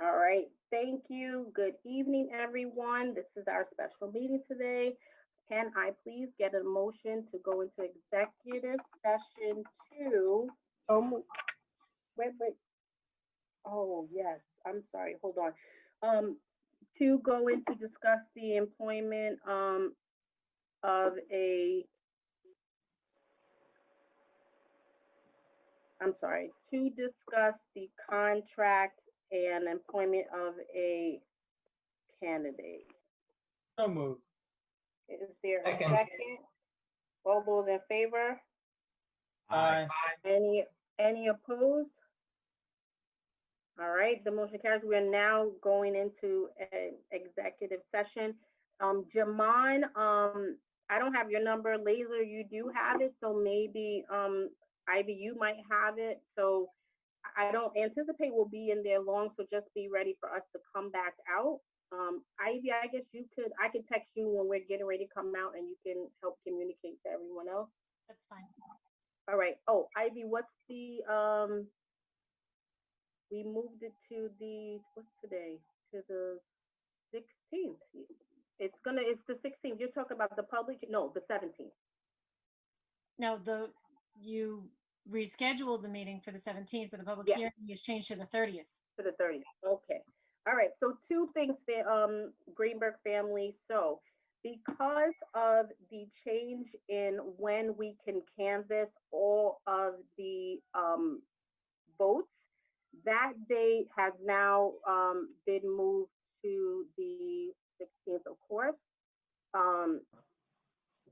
All right, thank you. Good evening, everyone. This is our special meeting today. Can I please get a motion to go into executive session to, So moved. wait, oh, yes, I'm sorry, hold on. To go in to discuss the employment, of a, I'm sorry, to discuss the contract and employment of a candidate. So moved. Is there a Second. second? All those in favor? Aye. Any opposed? All right, the motion carries. We are now going into an executive session. Jamon, I don't have your number. Laser, you do have it, so maybe Ivy, you might have it. So I don't anticipate we'll be in there long, so just be ready for us to come back out. Ivy, I guess I could text you when we're getting ready to come out and you can help communicate to everyone else. That's fine. All right. Oh, Ivy, what's the we moved it to what's today? To the 16th. It's the 16th. You're talking about the public? No, the 17th. No, you rescheduled the meeting for the 17th, but the public Yes. hearing is changed to the 30th. To the 30th. Okay. All right. So two things, Greenberg family. So because of the change in when we can canvass all of the votes, that date has now been moved to the 16th, of course. Um,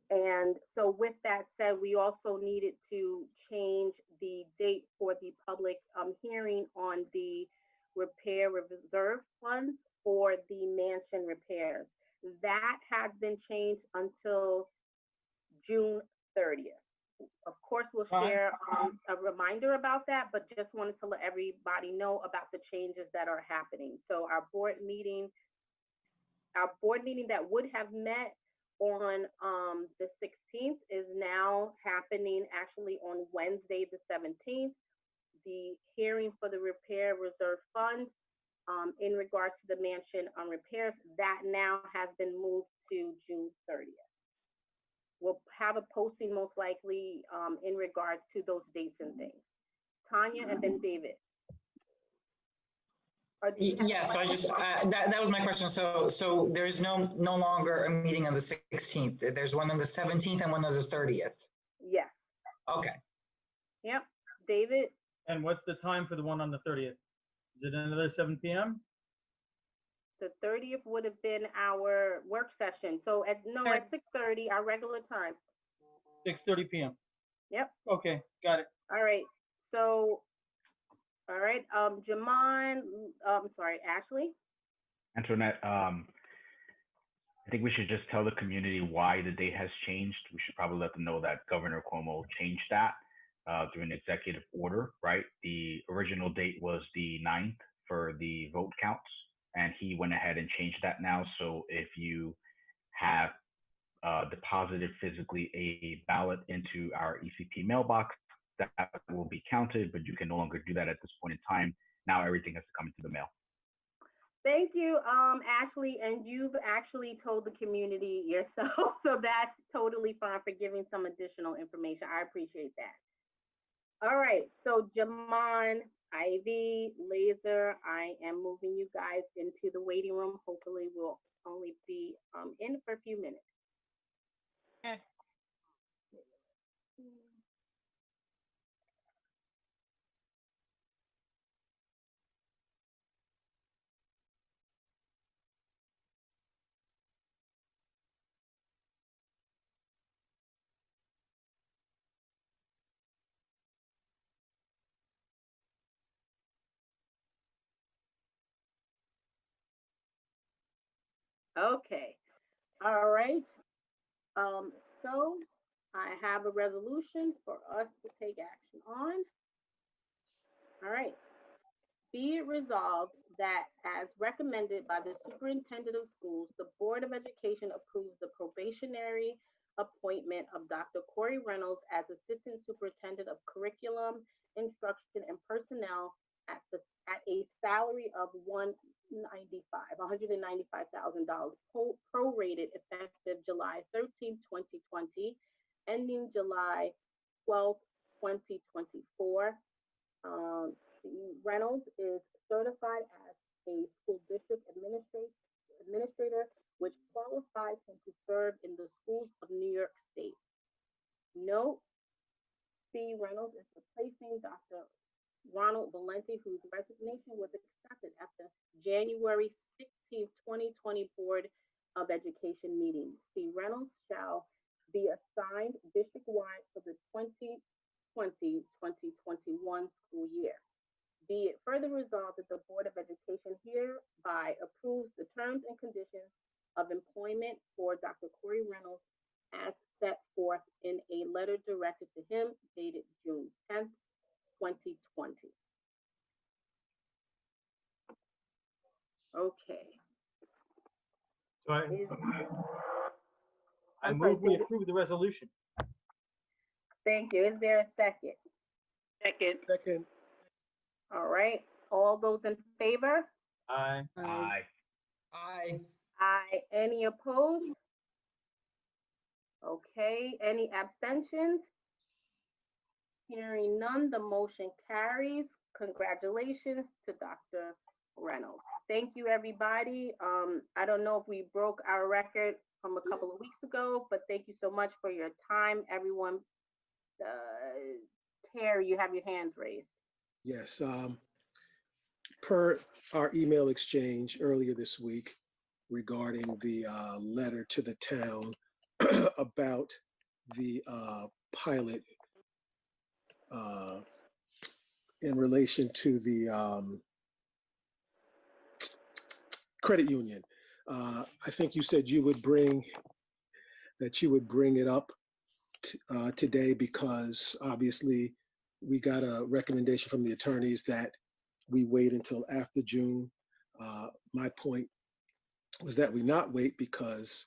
and so with that said, we also needed to change the date for the public hearing on the repair reserve funds for the mansion repairs. That has been changed until June 30th. Of course, we'll Fine. share a reminder about that, but just wanted to let everybody know about the changes that are happening. So our board meeting that would have met on the 16th is now happening actually on Wednesday, the 17th. The hearing for the repair reserve fund in regards to the mansion repairs, that now has been moved to June 30th. We'll have a posting most likely in regards to those dates and things. Tanya and then David. Yeah, so I just, that was my question. So there's no longer a meeting on the 16th. There's one on the 17th and one on the 30th. Yes. Okay. Yep. David? And what's the time for the one on the 30th? Is it another 7 p.m.? The 30th would have been our work session. So at 6:30, our regular time. 6:30 p.m. Yep. Okay, got it. All right. So, all right. Jamon, sorry, Ashley. Antoinette, I think we should just tell the community why the date has changed. We should probably let them know that Governor Cuomo changed that through an executive order, right? The original date was the 9th for the vote counts, and he went ahead and changed that now. So if you have deposited physically a ballot into our ECP mailbox, that will be counted, but you can no longer do that at this point in time. Now everything has to come into the mail. Thank you, Ashley, and you've actually told the community yourself, so that's totally fine for giving some additional information. I appreciate that. All right, so Jamon, Ivy, Laser, I am moving you guys into the waiting room. Hopefully we'll only be in for a few minutes. Okay. Okay, all right. So I have a resolution for us to take action on. All right. Be it resolved that as recommended by the superintendent of schools, the Board of Education approves the probationary appointment of Dr. Corey Reynolds as Assistant Superintendent of Curriculum, Instruction, and Personnel at a salary of $195,000 prorated effective July 13th, 2020, ending July 12th, 2024. Reynolds is certified as a school district administrator, which qualifies him to serve in the schools of New York State. Note, C. Reynolds is replacing Dr. Ronald Valenti, whose resignation was accepted at the January 16th, 2020 Board of Education meeting. C. Reynolds shall be assigned district-wide for the 2020-2021 school year. Be it further resolved that the Board of Education hereby approves the terms and conditions of employment for Dr. Corey Reynolds as set forth in a letter directed to him dated June 10th, 2020. Okay. So I I'm sorry, move we David. approve the resolution. Thank you. Is there a second? Second. Second. All right. All those in favor? Aye. Aye. Aye. Aye. Any opposed? Okay. Any abstentions? Hearing none, the motion carries. Congratulations to Dr. Reynolds. Thank you, everybody. I don't know if we broke our record from a couple of weeks ago, but thank you so much for your time, everyone. Terry, you have your hands raised. Yes. Per our email exchange earlier this week regarding the letter to the town about the pilot in relation to the credit union. I think you said you would bring it up today because obviously we got a recommendation from the attorneys that we wait until after June. My point was that we not wait because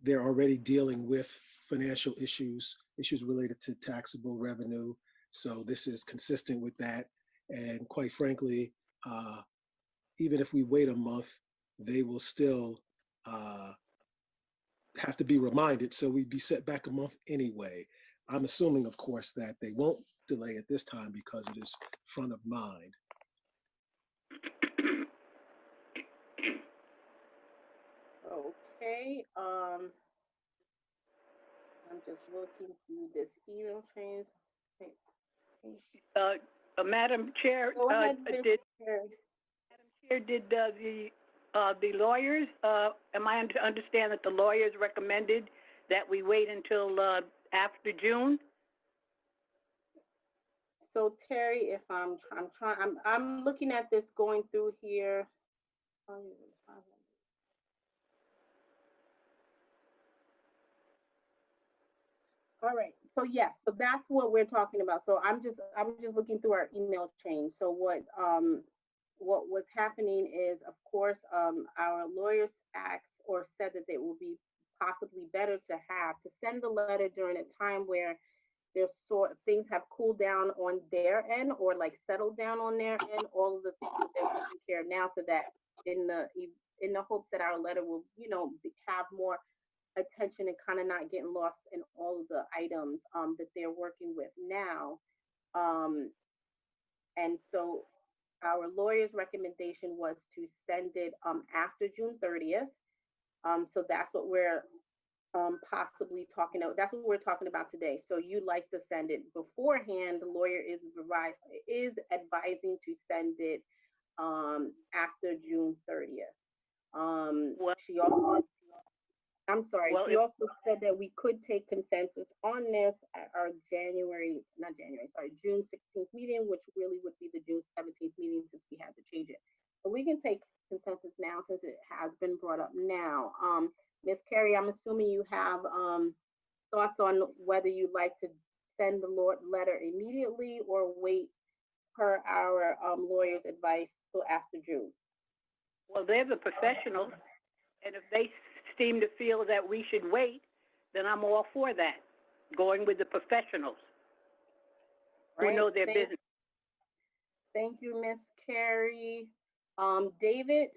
they're already dealing with financial issues related to taxable revenue. So this is consistent with that. And quite frankly, even if we wait a month, they will still have to be reminded. So we'd be set back a month anyway. I'm assuming, of course, that they won't delay it this time because it is front of mind. Okay. I'm just looking through this email chain. Madam Chair, Go ahead, Ms. Terry. did the lawyers, am I to understand that the lawyers recommended that we wait until after June? So Terry, if I'm looking at this going through here. All right. So yes, so that's what we're talking about. So I'm just looking through our email chain. So what was happening is, of course, our lawyers asked or said that it will be possibly better to send the letter during a time where there's things have cooled down on their end or like settled down on their end, all of the things that they're taking care of now, so that in the hopes that our letter will, have more attention and kind of not getting lost in all of the items that they're working with now. And so our lawyer's recommendation was to send it after June 30th. So that's what we're possibly talking about. That's what we're talking about today. So you'd like to send it beforehand. The lawyer is advising to send it after June 30th. She also, she also said that we could take consensus on this at our June 16th meeting, which really would be the June 17th meeting since we had to change it. But we can take consensus now since it has been brought up now. Ms. Carey, I'm assuming you have thoughts on whether you'd like to send the letter immediately or wait per our lawyer's advice till after June. Well, they're the professionals, and if they seem to feel that we should wait, then I'm all for that, going with the professionals who know their business. Thank you, Miss Carrie. David,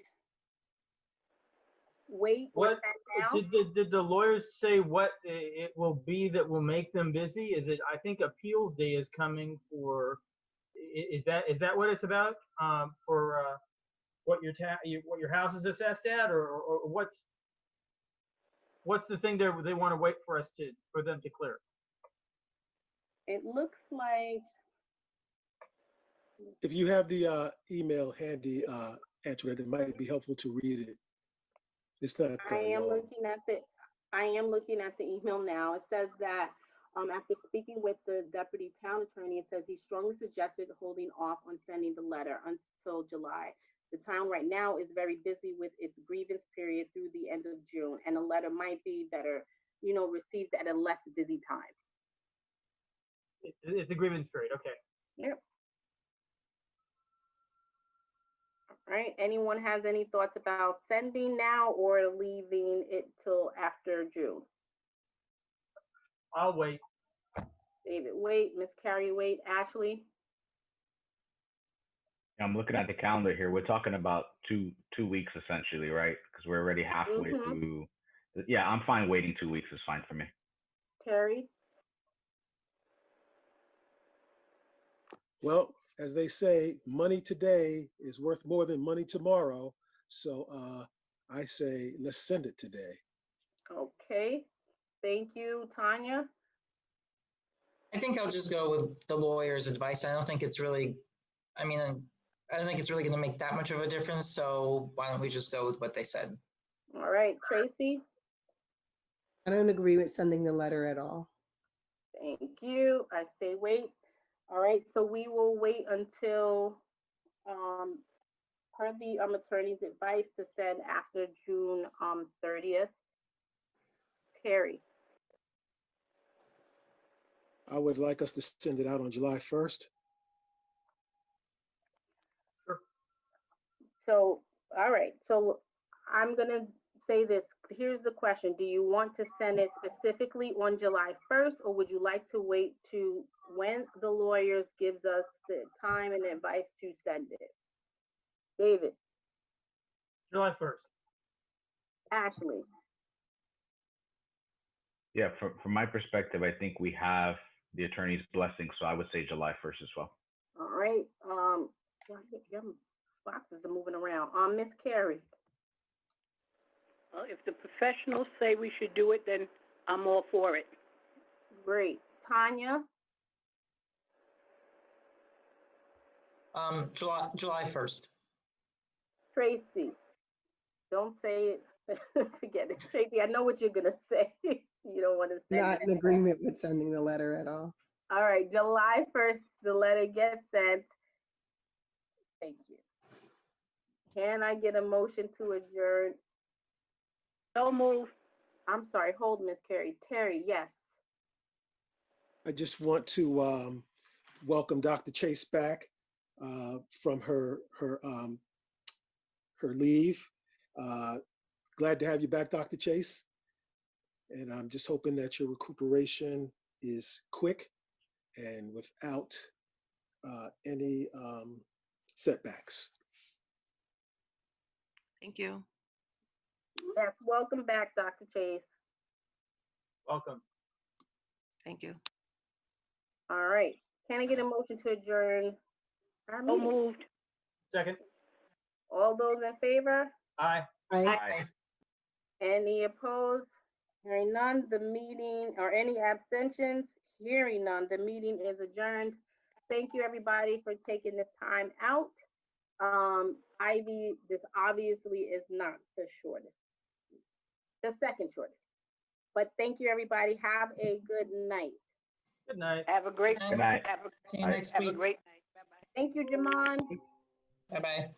wait or What send now? did the lawyers say what it will be that will make them busy? Is it, I think appeals day is coming for, is that what it's about? For what what your house is assessed at, or what's the thing they want to wait for them to clear? It looks like, If you have the email handy, Antoinette, it might be helpful to read it. It's not I that am long. looking at the email now. It says that after speaking with the deputy town attorney, it says he strongly suggested holding off on sending the letter until July. The town right now is very busy with its grievance period through the end of June, and a letter might be better, received at a less busy time. It's a grievance period. Okay. Yep. All right. Anyone has any thoughts about sending now or leaving it till after June? I'll wait. David, wait. Miss Carrie, wait. Ashley? I'm looking at the calendar here. We're talking about two weeks essentially, right? Because we're already halfway Mhm. through. Yeah, I'm fine waiting 2 weeks. Is fine for me. Terry? Well, as they say, money today is worth more than money tomorrow. So I say, let's send it today. Okay. Thank you, Tanya. I think I'll just go with the lawyer's advice. I don't think it's really, I mean, I don't think it's really going to make that much of a difference. So why don't we just go with what they said? All right, Tracy? I don't agree with sending the letter at all. Thank you. I say wait. All right, so we will wait until, per the attorney's advice, to send after June 30th. Terry? I would like us to send it out on July 1st. So, all right, so I'm gonna say this. Here's the question. Do you want to send it specifically on July 1st, or would you like to wait to when the lawyers gives us the time and advice to send it? David? July 1st. Ashley? Yeah, from my perspective, I think we have the attorney's blessing, so I would say July 1st as well. All right, your boxes are moving around. Miss Carrie? Well, if the professionals say we should do it, then I'm all for it. Great. Tanya? July 1st. Tracy? Don't say it. Forget it. Tracy, I know what you're gonna say. You don't want to say Not in agreement with sending the letter at all. All right, July 1st, the letter gets sent. Thank you. Can I get a motion to adjourn? So move. I'm sorry, hold, Miss Carrie. Terry, yes. I just want to welcome Dr. Chase back from her leave. Glad to have you back, Dr. Chase. And I'm just hoping that your recuperation is quick and without any setbacks. Thank you. Yes, welcome back, Dr. Chase. Welcome. Thank you. All right, can I get a motion to adjourn our So meeting? moved. Second. All those in favor? Aye. Aye. Any opposed? Hearing none, the meeting, or any abstentions? Hearing none, the meeting is adjourned. Thank you, everybody, for taking this time out. Ivy, this obviously is not the shortest, the second shortest. But thank you, everybody. Have a good night. Good night. Have a great Good night. Have a, See you next have a week. great night. Bye-bye. Thank you, Jamon. Bye-bye.